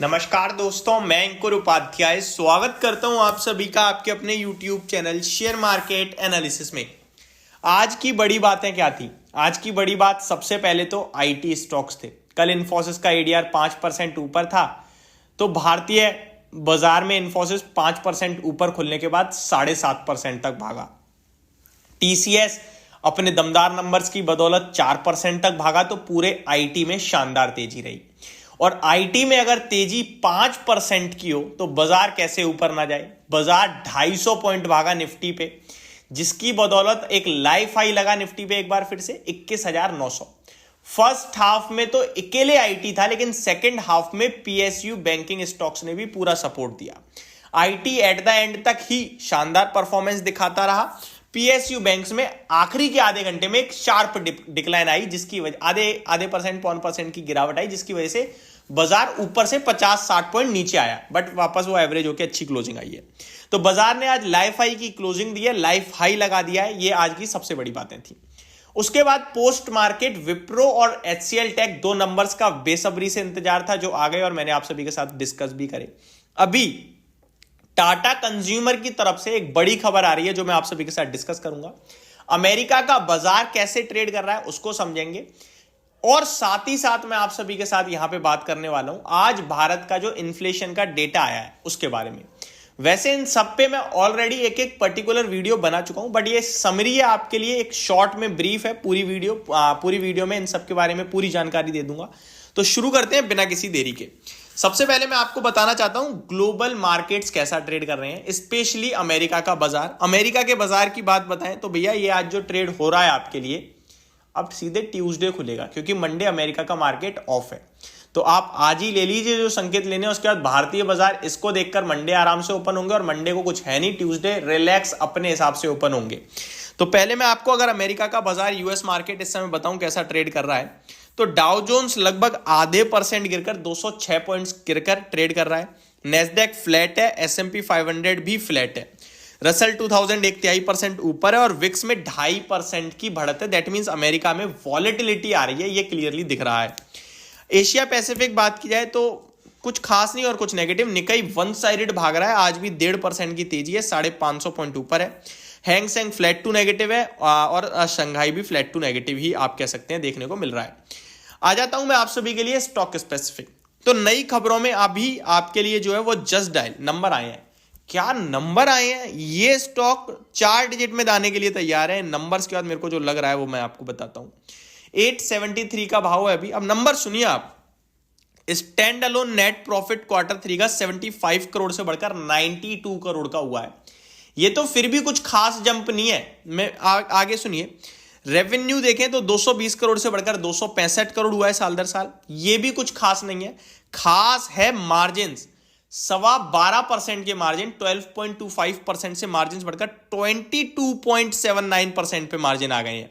नमस्कार दोस्तों, मैं अंकुर उपाध्याय स्वागत करता हूं आप सभी का आपके अपने YouTube channel share market analysis में। आज की बड़ी बातें क्या थी? आज की बड़ी बात सबसे पहले तो आईटी स्टॉक्स थे। कल इन्फोसिस का एडीआर 5% ऊपर था, तो भारतीय बाजार में इन्फोसिस 5% ऊपर खुलने के बाद 7.5% तक भागा। टीसीएस अपने दमदार नंबर्स की बदौलत 4% तक भागा, तो पूरे आईटी में शानदार तेजी रही। और आईटी में अगर तेजी 5% की हो तो बाजार कैसे ऊपर ना जाए। बाजार 250 पॉइंट भागा निफ्टी पे, जिसकी बदौलत एक लाइफ हाई लगा निफ्टी पे एक बार फिर से 21,900। फर्स्ट हाफ में तो अकेले आईटी था, लेकिन सेकंड हाफ में पीएसयू बैंकिंग स्टॉक्स ने भी पूरा सपोर्ट दिया। आईटी एट द एंड तक ही शानदार परफॉर्मेंस दिखाता रहा। पीएसयू बैंक्स में आखिरी के आधे घंटे में एक शार्प डिक्लाइन आई, जिसकी वजह आधे परसेंट 1% की गिरावट आई, जिसकी वजह से बाजार ऊपर से 50-60 पॉइंट नीचे आया, बट वापस वो एवरेज होकर अच्छी क्लोजिंग आई है। तो बाजार ने आज लाइफ हाई की क्लोजिंग दी है, लाइफ हाई लगा दिया है। ये आज की सबसे बड़ी बातें थी। उसके बाद पोस्ट मार्केट विप्रो और एचसीएल टेक, दो नंबर्स का बेसब्री से इंतजार था, जो आ गए और मैंने आप सभी के साथ डिस्कस भी करे। अभी टाटा कंज्यूमर की तरफ से एक बड़ी खबर आ रही है, जो मैं आप सभी के साथ डिस्कस करूंगा। अमेरिका का बाजार कैसे ट्रेड कर रहा है उसको समझेंगे, और साथ ही साथ मैं आप सभी के साथ यहां पे बात करने वाला हूं आज भारत का जो इन्फ्लेशन का डेटा आया है उसके बारे में। वैसे इन सब पे मैं ऑलरेडी एक एक पर्टिकुलर वीडियो बना चुका हूं, बट ये समरी है आपके लिए, एक शॉर्ट में ब्रीफ है। पूरी वीडियो में इन सब के बारे में पूरी जानकारी दे दूंगा। तो शुरू करते हैं बिना किसी देरी के। सबसे पहले मैं आपको बताना चाहता हूं ग्लोबल मार्केट्स कैसा ट्रेड कर रहे हैं, स्पेशली अमेरिका का बाजार। अमेरिका के बाजार की बात बताएं तो भैया ये आज जो ट्रेड हो रहा है आपके लिए, अब सीधे ट्यूसडे खुलेगा, क्योंकि मंडे अमेरिका का मार्केट ऑफ है। तो आप आज ही ले लीजिए जो संकेत लेने, उसके बाद भारतीय बाजार इसको देखकर मंडे आराम से ओपन होंगे, और मंडे को कुछ है नहीं, ट्यूसडे रिलैक्स अपने हिसाब से ओपन होंगे। तो पहले मैं आपको अगर अमेरिका का बाजार यूएस मार्केट इस समय बताऊं कैसा ट्रेड कर रहा है, तो डाउ जोन्स लगभग 0.5% गिरकर 206 पॉइंट्स गिरकर ट्रेड कर रहा है। नेस्डैक फ्लैट है, एसएमपी 500 भी फ्लैट है। रसल 2000 1/3% ऊपर है, और विक्स में 2.5% की बढ़त है। दैट मींस अमेरिका में वॉलेटिलिटी आ रही है, ये क्लियरली दिख रहा है। एशिया पैसिफिक बात की जाए तो कुछ खास नहीं और कुछ नेगेटिव। निकाई वन साइडेड भाग रहा है, आज भी 1.5% की तेजी है, 550 पॉइंट ऊपर है। Hang Seng flat to negative है, और शंघाई भी फ्लैट टू नेगेटिव ही आप कह सकते हैं देखने को मिल रहा है। आ जाता हूं मैं आप सभी के लिए स्टॉक स्पेसिफिक। तो नई खबरों में अभी आपके लिए जो है वो जस्ट डायल नंबर आए हैं। क्या नंबर आए हैं? ये स्टॉक 4 डिजिट में दाने के लिए तैयार है। नंबर्स के बाद मेरे को जो लग रहा है वो मैं आपको बताता हूं। 873 का भाव है अभी। अब नंबर सुनिए आप। Stand alone net profit Q3 का 75 करोड़ से बढ़कर 92 करोड़ का हुआ है। ये तो फिर भी कुछ खास जंप नहीं है। मैं आगे सुनिए। रेवेन्यू देखें तो 220 करोड़ से बढ़कर 265 करोड़ हुआ है साल दर साल। ये भी कुछ खास नहीं है। खास है मार्जिन, 12.25% के मार्जिन 12.25% से मार्जिन बढ़कर 22.79% पे मार्जिन आ गए हैं।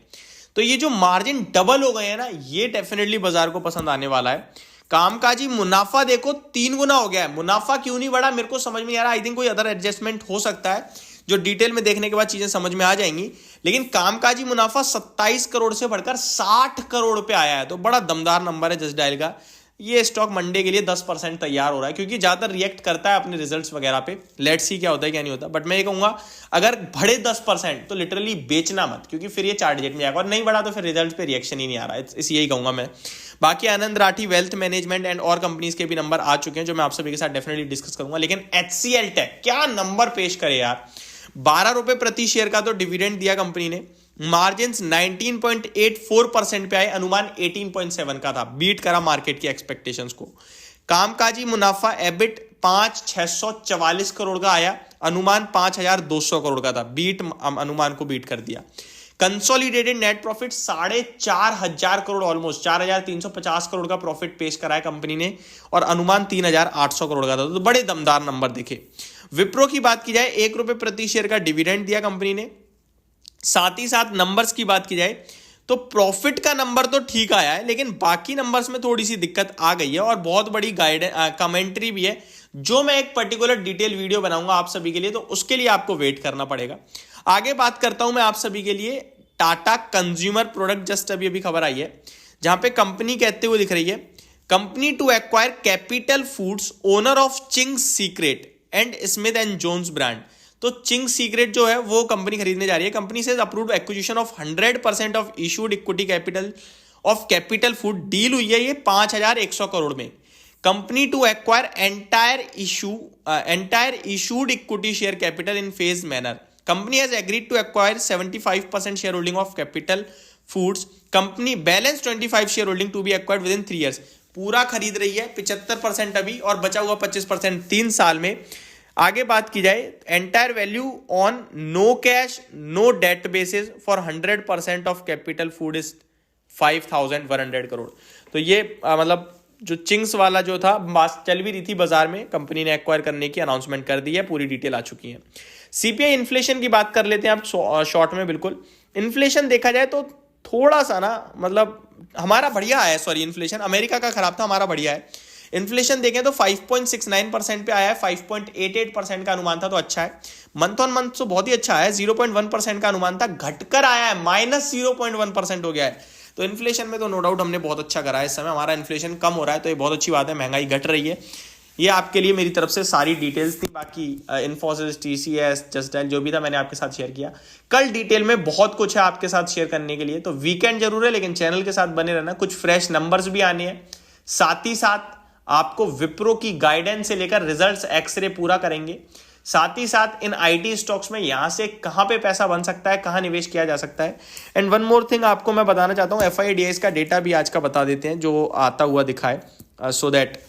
तो ये जो मार्जिन डबल हो गए हैं ना, ये डेफिनेटली बाजार को पसंद आने वाला है। कामकाजी मुनाफा देखो 3 गुना हो गया है। मुनाफा क्यों नहीं बढ़ा मेरे को समझ में नहीं आ रहा। आई थिंक कोई अदर एडजस्टमेंट हो सकता है, जो डिटेल में देखने के बाद चीजें समझ में आ जाएंगी। लेकिन कामकाजी मुनाफा 27 करोड़ से बढ़कर 60 करोड़ पे आया है, तो बड़ा दमदार नंबर है जस्ट डायल का। ये स्टॉक मंडे के लिए 10% तैयार हो रहा है, क्योंकि ज्यादातर रिएक्ट करता है अपने रिजल्ट्स वगैरह पे। लेट्स सी क्या होता है क्या नहीं होता। बट मैं ये कहूंगा अगर बढ़े 10% तो लिटरली बेचना मत, क्योंकि फिर ये 4 डिजिट में जाएगा, और नहीं बढ़ा तो फिर रिजल्ट पे रिएक्शन ही नहीं आ रहा है। इस यही कहूंगा मैं। बाकी आनंद राठी वेल्थ मैनेजमेंट एंड और कंपनीज के भी नंबर आ चुके हैं, जो मैं आप सभी के साथ डेफिनेटली डिस्कस करूंगा। लेकिन एचसीएल टेक क्या नंबर पेश करे यार। 12 रुपए प्रति शेयर का तो डिविडेंड दिया कंपनी ने। मार्जिन 19.84% पे आए, अनुमान 18.7 का था। बीट करा मार्केट की एक्सपेक्टेशंस को। कामकाजी मुनाफा एबिट 5,644 करोड़ का आया, अनुमान 5,200 करोड़ का था। बीट अनुमान को बीट कर दिया। Consolidated net profit 4,500 crore, almost 4,350 crore का प्रॉफिट पेश करा है कंपनी ने, और अनुमान 3,800 करोड़ का था। तो बड़े दमदार नंबर देखे। विप्रो की बात की जाए, 1 रुपए प्रति शेयर का डिविडेंड दिया कंपनी ने। साथ ही साथ नंबर्स की बात की जाए तो प्रॉफिट का नंबर तो ठीक आया है, लेकिन बाकी नंबर्स में थोड़ी सी दिक्कत आ गई है, और बहुत बड़ी कमेंट्री भी है, जो मैं एक पर्टिकुलर डिटेल वीडियो बनाऊंगा आप सभी के लिए, तो उसके लिए आपको वेट करना पड़ेगा। आगे बात करता हूं मैं आप सभी के लिए टाटा कंज्यूमर प्रोडक्ट। जस्ट अभी खबर आई है, जहां पे कंपनी कहते हुए दिख रही है company to acquire Capital Foods owner of Ching's Secret and Smith and Jones brand. तो चिंग्स सीक्रेट जो है वो कंपनी खरीदने जा रही है। कंपनी से approved acquisition of 100% of issued equity capital of Capital Food. Deal हुई है ये 5100 करोड़ में। Company to acquire entire issued equity share capital in phase manner. Company has agreed to acquire 75% share holding of Capital Foods. Company balance 25 share holding to be acquired within 3 years। पूरा खरीद रही है 75% अभी और बचा हुआ 25% 3 साल में। आगे बात की जाए, entire value on no cash no debt basis for 100% of Capital Food is 5100 crore. तो ये मतलब जो चिंग्स वाला जो था बात चल भी रही थी बाजार में, कंपनी ने एक्वायर करने की अनाउंसमेंट कर दी है, पूरी डिटेल आ चुकी है। सीपीआई इन्फ्लेशन की बात कर लेते हैं आप शॉर्ट में। बिल्कुल इन्फ्लेशन देखा जाए तो थोड़ा सा ना मतलब हमारा बढ़िया है, सॉरी इन्फ्लेशन अमेरिका का खराब था, हमारा बढ़िया है। इन्फ्लेशन देखें तो 5.69% पे आया है, 5.88% का अनुमान था तो अच्छा है। मंथ ऑन मंथ तो बहुत ही अच्छा है, 0.1% का अनुमान था घटकर आया है, -0.1% हो गया है। तो इन्फ्लेशन में तो नो डाउट हमने बहुत अच्छा करा है। इस समय हमारा इन्फ्लेशन कम हो रहा है तो ये बहुत अच्छी बात है, महंगाई घट रही है। ये आपके लिए मेरी तरफ से सारी डिटेल्स थी। बाकी इन्फोसिस, टीसीएस, जस्ट डायल जो भी था मैंने आपके साथ शेयर किया। कल डिटेल में बहुत कुछ है आपके साथ शेयर करने के लिए, तो वीकेंड जरूर है लेकिन चैनल के साथ बने रहना। कुछ फ्रेश नंबर्स भी आने हैं, साथ ही साथ आपको विप्रो की गाइडेंस से लेकर रिजल्ट्स एक्सरे पूरा करेंगे। साथ ही साथ इन आईटी स्टॉक्स में यहां से कहां पे पैसा बन सकता है, कहां निवेश किया जा सकता है। एंड वन मोर थिंग आपको मैं बताना चाहता हूं, एफआईडीआईस का डेटा भी आज का बता देते हैं जो आता हुआ दिखाए, सो दैट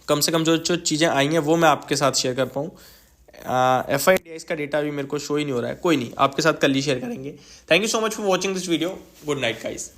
कम से कम जो चीज़ें आई हैं वो मैं आपके साथ शेयर कर पाऊँ। एफआईडीआईस का डेटा भी मेरे को शो ही नहीं हो रहा है, कोई नहीं, आपके साथ कल ही शेयर करेंगे। Thank you so much for watching this video. Good night guys.